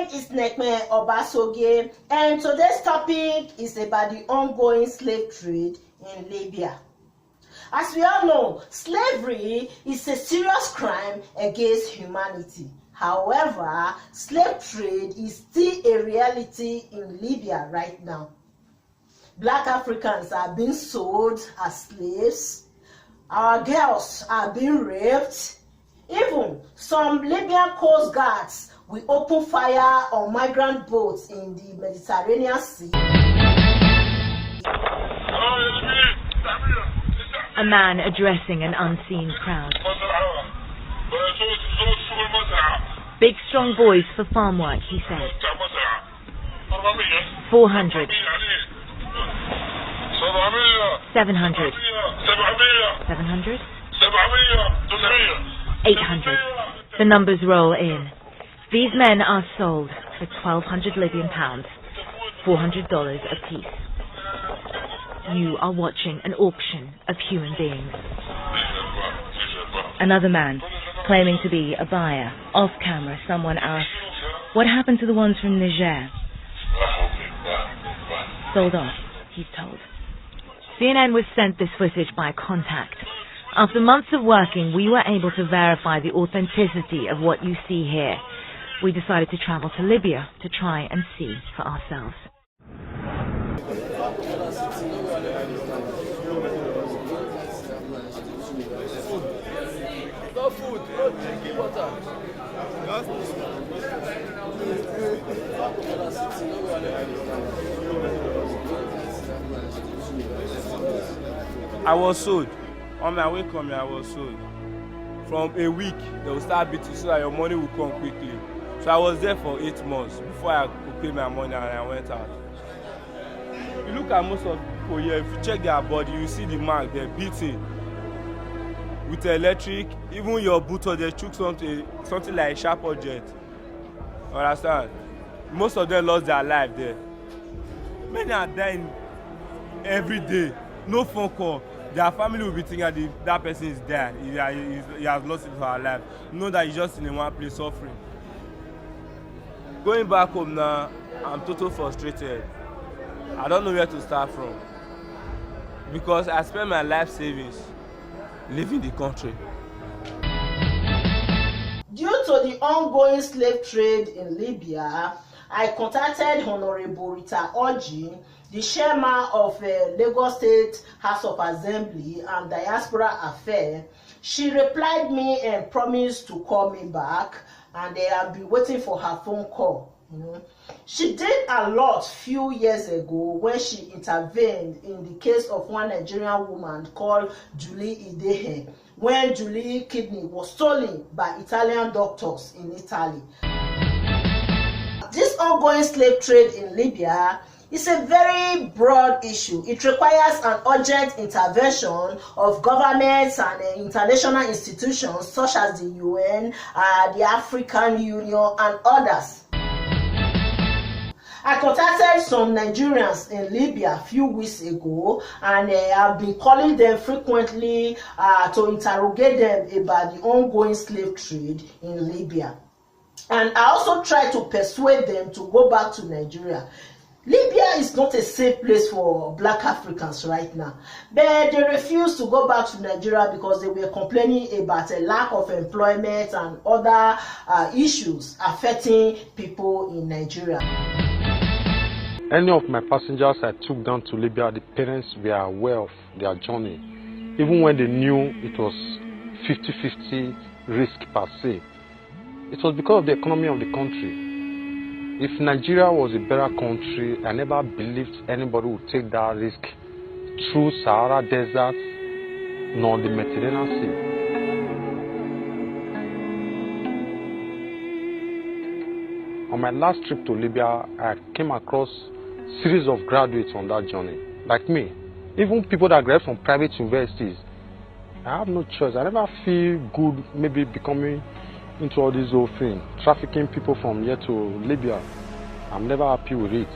name is Nekme Obasoge, and today's topic is about the ongoing slave trade in Libya. As we all know, slavery is a serious crime against humanity. However, slave trade is still a reality in Libya right now. Black Africans are being sold as slaves. Our girls are being raped. Even some Libyan coast guards will open fire on migrant boats in the Mediterranean Sea. A man addressing an unseen crowd. Big strong boys for farm work, he said. 400. 700. 700. 800. The numbers roll in. These men are sold for 1,200 Libyan pounds, $400 apiece. You are watching an auction of human beings. Another man, claiming to be a buyer. Off camera, someone asks, what happened to the ones from Niger? Sold off, he's told. CNN was sent this footage by contact. After months of working, we were able to verify the authenticity of what you see here. We decided to travel to Libya to try and see for ourselves. No food, no drinking water. I was sold. On my way coming, I was sold. From a week, they will start beating so that your money will come quickly. So I was there for 8 months before I could pay my money and I went out. You look at most of the people here, if you check their body, you see the mark, they're beating. With electric, even your boot or they took something like a sharp object. Understand? Most of them lost their life there. Many are dying every day. No phone call. Their family will be thinking that person is dead. He has lost it for her life. Know that he's just in one place suffering. Going back home now, I'm totally frustrated. I don't know where to start from. Because I spent my life savings leaving the country. Due to the ongoing slave trade in Libya, I contacted Honorable Rita Oji, the chairman of Lagos State House of Assembly and Diaspora Affairs. She replied me and promised to call me back, and I'll be waiting for her phone call. She did a lot few years ago when she intervened in the case of one Nigerian woman called Julie Idehe, when Julie's kidney was stolen by Italian doctors in Italy. This ongoing slave trade in Libya is a very broad issue. It requires an urgent intervention of governments and international institutions such as the UN, the African Union, and others. I contacted some Nigerians in Libya a few weeks ago, and I've been calling them frequently to interrogate them about the ongoing slave trade in Libya. And I also try to persuade them to go back to Nigeria. Libya is not a safe place for Black Africans right now, but they refuse to go back to Nigeria because they were complaining about a lack of employment and other issues affecting people in Nigeria. Any of my passengers I took down to Libya, the parents were aware of their journey, even when they knew it was 50-50 risk per se. It was because of the economy of the country. If Nigeria was a better country, I never believed anybody would take that risk through Sahara Desert nor the Mediterranean Sea. On my last trip to Libya, I came across a series of graduates on that journey, like me. Even people that graduate from private universities. I have no choice. I never feel good maybe becoming into all this whole thing, trafficking people from here to Libya. I'm never happy with it,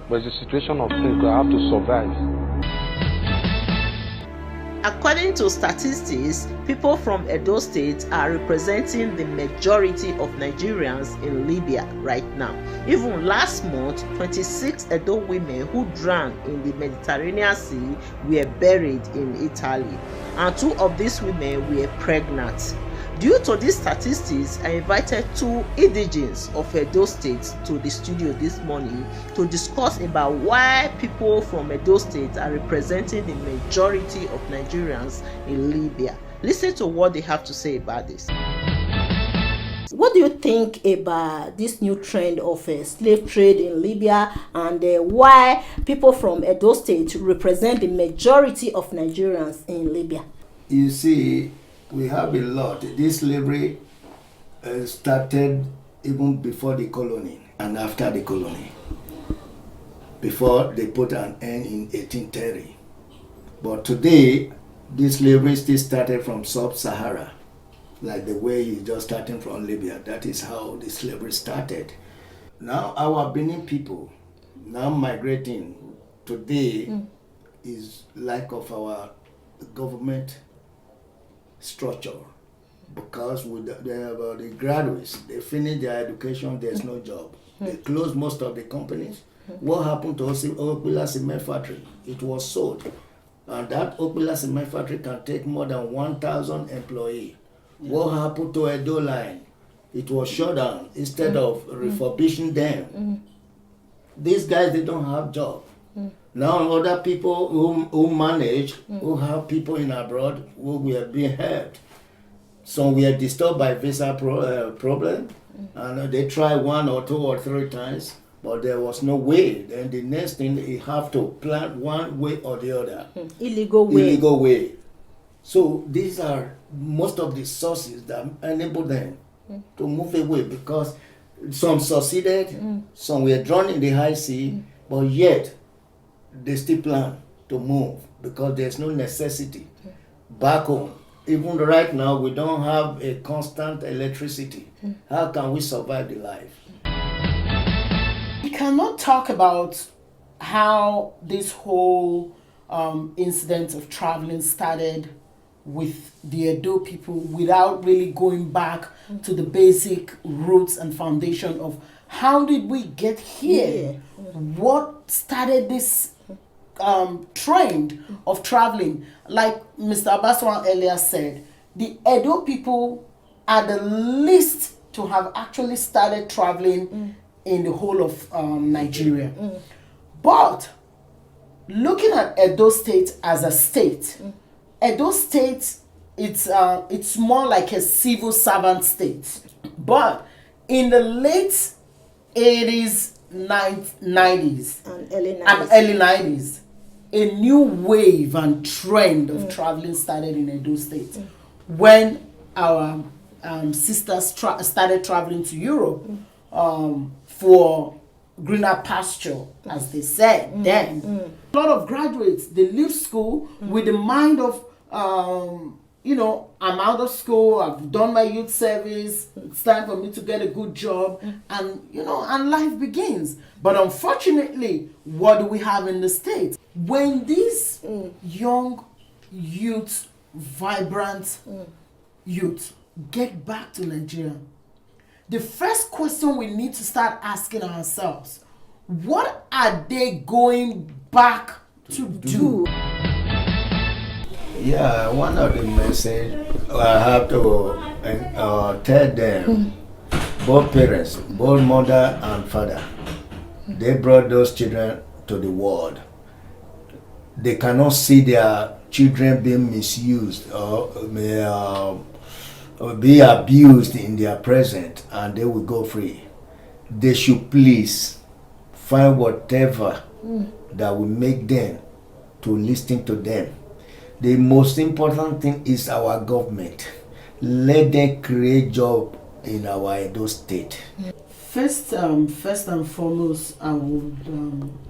but it's a situation of things that I have to survive. According to statistics, people from Edo State are representing the majority of Nigerians in Libya right now. Even last month, 26 Edo women who drowned in the Mediterranean Sea were buried in Italy, and 2 of these women were pregnant. Due to these statistics, I invited 2 indigenes of Edo State to the studio this morning to discuss about why people from Edo State are representing the majority of Nigerians in Libya. Listen to what they have to say about this. What do you think about this new trend of slave trade in Libya, and why people from Edo State represent the majority of Nigerians in Libya? You see, we have a lot. This slavery started even before the colony and after the colony, before they put an end in 1830. But today, this slavery still started from sub-Sahara, like the way it's just starting from Libya. That is how the slavery started. Now our Benin people, now migrating today, is lack of our government structure, because with the graduates, they finish their education, there's no job. They closed most of the companies. What happened to Okpila Cement Factory? It was sold, and that Okpila Cement Factory can take more than 1,000 employees. What happened to Edo Line? It was shut down instead of refurbishing them. These guys, they don't have job. Now other people who manage, who have people in abroad, who were being helped. Some were disturbed by visa problem, and they tried 1 or 2 or 3 times, but there was no way. Then the next thing, you have to plan one way or the other. Illegal way. So these are most of the sources that enable them to move away, because some succeeded, some were drawn in the high sea, but yet they still plan to move because there's no necessity. Back home, even right now, we don't have a constant electricity. How can we survive the life? We cannot talk about how this whole incident of traveling started with the Edo people without really going back to the basic roots and foundation of how did we get here? What started this trend of traveling? Like Mr. Obasohan earlier said, the Edo people are the least to have actually started traveling in the whole of Nigeria. But looking at Edo State as a state, Edo State, it's more like a civil servant state. But in the late 80s, 90s, And early 90s. and early 90s, a new wave and trend of traveling started in Edo State. When our sisters started traveling to Europe for greener pasture, as they said then. A lot of graduates, they leave school with the mind of, I'm out of school, I've done my youth service, it's time for me to get a good job, and, and life begins. But unfortunately, what do we have in the States? When these young youth, vibrant youth get back to Nigeria, the first question we need to start asking ourselves, what are they going back to do? Yeah, one of the messages I have to tell them, both parents, both mother and father, they brought those children to the world. They cannot see their children being misused or be abused in their present, and they will go free. They should please find whatever that will make them to listen to them. The most important thing is our government. Let them create job in our Edo State. First and foremost, I would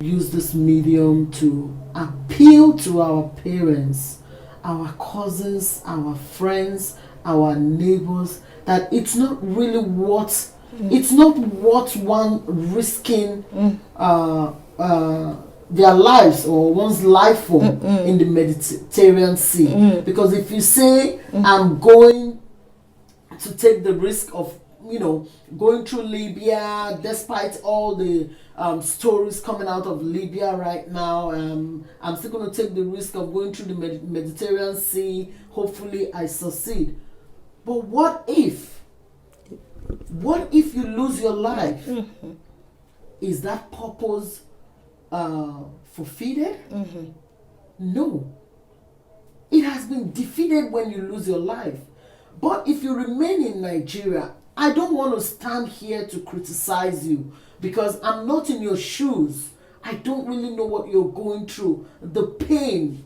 use this medium to appeal to our parents, our cousins, our friends, our neighbors, that it's not really it's not worth one risking their lives or one's life form in the Mediterranean Sea. Because if you say, I'm going to take the risk of, going through Libya, despite all the stories coming out of Libya right now, I'm still going to take the risk of going through the Mediterranean Sea. Hopefully I succeed. But what if you lose your life? Is that purpose fulfilled? No. It has been defeated when you lose your life. But if you remain in Nigeria, I don't want to stand here to criticize you because I'm not in your shoes. I don't really know what you're going through. The pain,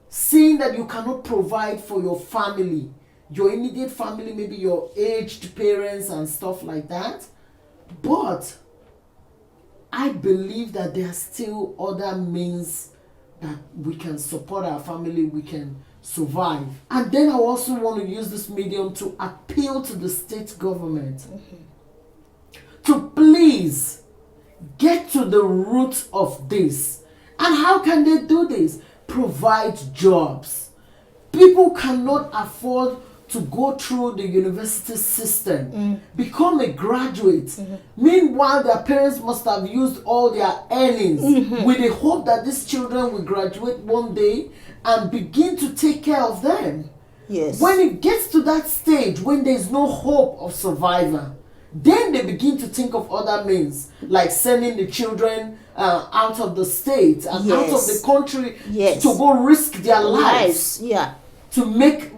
seeing that you cannot provide for your family, your immediate family, maybe your aged parents and stuff like that. But I believe that there are still other means that we can support our family, we can survive. And then I also want to use this medium to appeal to the state government to please get to the root of this. And how can they do this? Provide jobs. People cannot afford to go through the university system, become a graduate. Meanwhile, their parents must have used all their earnings with the hope that these children will graduate one day and begin to take care of them. Yes. When it gets to that stage, when there's no hope of survival, then they begin to think of other means, like sending the children out of the state and out of the country to go risk their lives. To make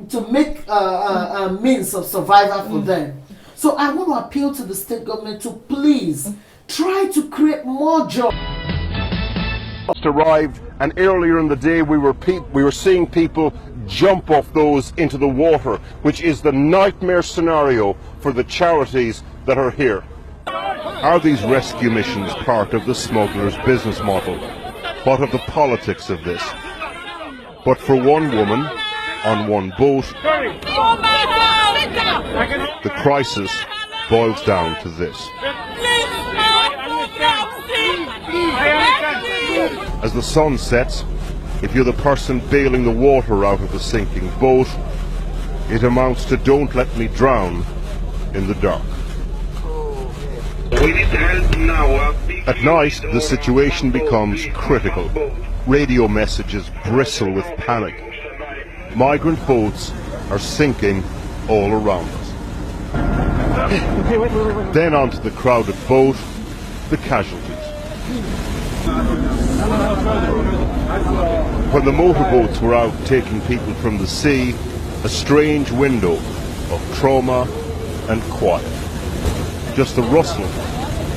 means of survival for them. So I want to appeal to the state government to please try to create more jobs. Arrived, and earlier in the day we were seeing people jump off those into the water, which is the nightmare scenario for the charities that are here. Are these rescue missions part of the smugglers' business model? What of the politics of this? But for one woman on one boat, the crisis boils down to this. As the sun sets, if you're the person bailing the water out of the sinking boat, it amounts to "don't let me drown in the dark." At night, the situation becomes critical. Radio messages bristle with panic. Migrant boats are sinking all around us. Then onto the crowded boat, the casualties. When the motorboats were out taking people from the sea, a strange window of trauma and quiet. Just the rustling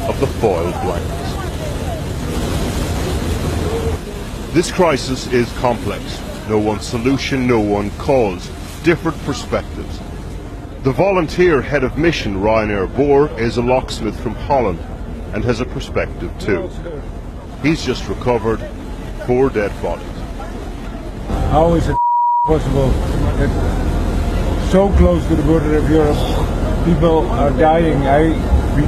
of the foiled blankets. This crisis is complex. No one solution, no one cause. Different perspectives. The volunteer head of mission, Ryanair Boer, is a locksmith from Holland and has a perspective too. He's just recovered 4 dead bodies. How is it possible that so close to the border of Europe people are dying? We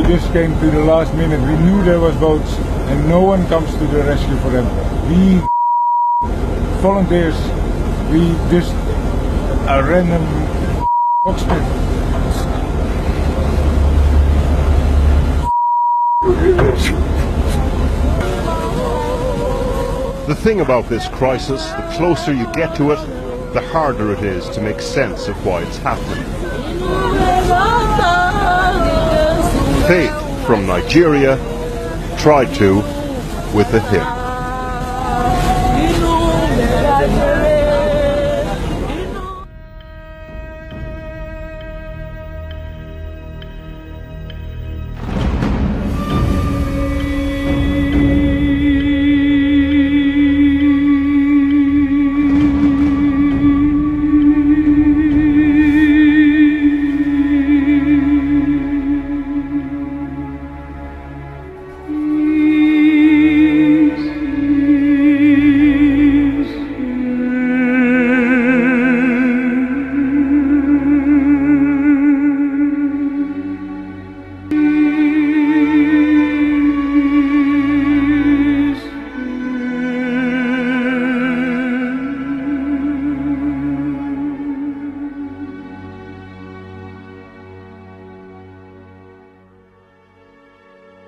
just came to the last minute. We knew there was boats and no one comes to the rescue for them. We volunteers, we just a random locksmith. The thing about this crisis, the closer you get to it, the harder it is to make sense of why it's happening. Faith from Nigeria tried to with a hymn.